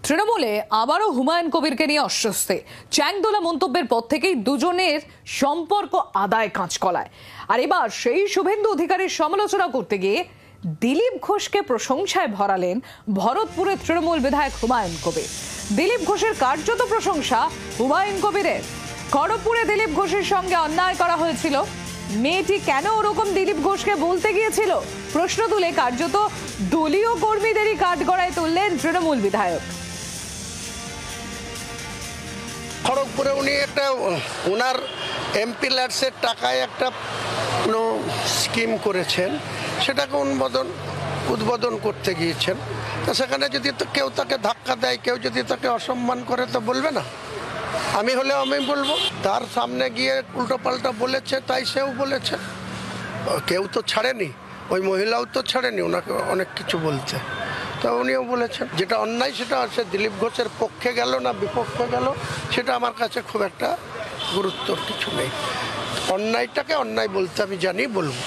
তৃণমূলে আবারও হুমায়ুন কবিরকে নিয়ে অস্বস্তি। চ্যাংদোলা মন্তব্যের পর থেকেই দুজনের সম্পর্ক আদায় কাঁচকলায়। আর এবার সেই শুভেন্দু অধিকারীর সমালোচনা করতে গিয়ে দিলীপ ঘোষকে প্রশংসায় ভরালেন ভরতপুরের তৃণমূল বিধায়ক হুমায়ুন কবির। দিলীপ ঘোষের কার্যত প্রশংসা হুমায়ুন কবিরের। খড়গপুরে দিলীপ ঘোষের সঙ্গে অন্যায় করা হয়েছিল, মেয়েটি কেন ওরকম দিলীপ ঘোষকে বলতে গিয়েছিল প্রশ্ন তুলে কার্যত দলীয় কর্মীদেরই কাঠগড়ায় তুললেন তৃণমূল বিধায়ক। খড়গপুরে উনি একটা ওনার এমপি ল্যাডসের টাকায় একটা স্কিম করেছেন, সেটাকে উদ্বোধন করতে গিয়েছেন। তো সেখানে যদি কেউ তাকে ধাক্কা দেয়, কেউ যদি তাকে অসম্মান করে, তো বলবে না? আমি হলেও আমি বলবো। তার সামনে গিয়ে উল্টোপাল্টা বলেছে, তাই সেও বলেছে। কেউ তো ছাড়েনি, ওই মহিলাও তো ছাড়েনি ওনাকে অনেক কিছু বলতে। তো উনিও বলেছেন যেটা অন্যায় সেটা সে দিলীপ ঘোষের পক্ষে গেল না বিপক্ষে গেল, সেটা আমার কাছে খুব একটা গুরুত্বর কিছু নেই। অন্যায়টাকে অন্যায় বলতে আমি জানি, বলবো।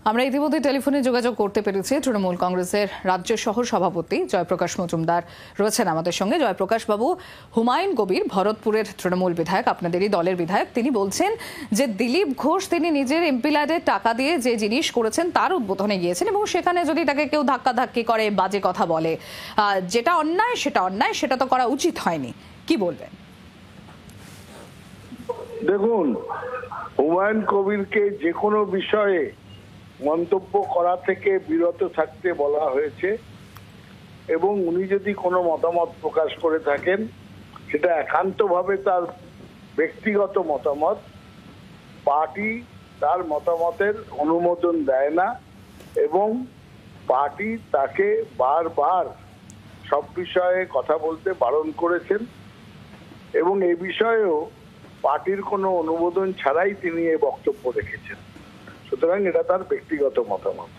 আমরা ইতিমধ্যে টেলিফোনে যোগাযোগ করতে পেরেছি তৃণমূল কংগ্রেসের রাজ্য সহ সভাপতি জয়প্রকাশ মজুমদার রয়েছেন আমাদের সঙ্গে। জয়প্রকাশ বাবু, হুমায়ুন কবির ভরতপুরের তৃণমূল বিধায়ক, আপনাদেরই দলের বিধায়ক, তিনি বলছেন যে দিলীপ ঘোষ তিনি নিজের এমপি ল্যাডের টাকা দিয়ে যে জিনিস করেছেন তার উদ্বোধনে গিয়েছেন এবং সেখানে যদি তাকে কেউ ধাক্কাধাক্কি করে, বাজে কথা বলে, যেটা অন্যায় সেটা অন্যায়, সেটা তো করা উচিত হয়নি। কি বলবেন? দেখুন, হুমায়ুন কবিরকে যে কোনো বিষয়ে মন্তব্য করা থেকে বিরত থাকতে বলা হয়েছে এবং উনি যদি কোনো মতামত প্রকাশ করে থাকেন সেটা একান্তভাবে তার ব্যক্তিগত মতামত। পার্টি তার মতামতের অনুমোদন দেয় না এবং পার্টি তাকে বারবার সব বিষয়ে কথা বলতে বারণ করেছেন এবং এই বিষয়েও পার্টির কোনো অনুমোদন ছাড়াই তিনি এই বক্তব্য রেখেছেন। সুতরাং এটা তার ব্যক্তিগত মতামত।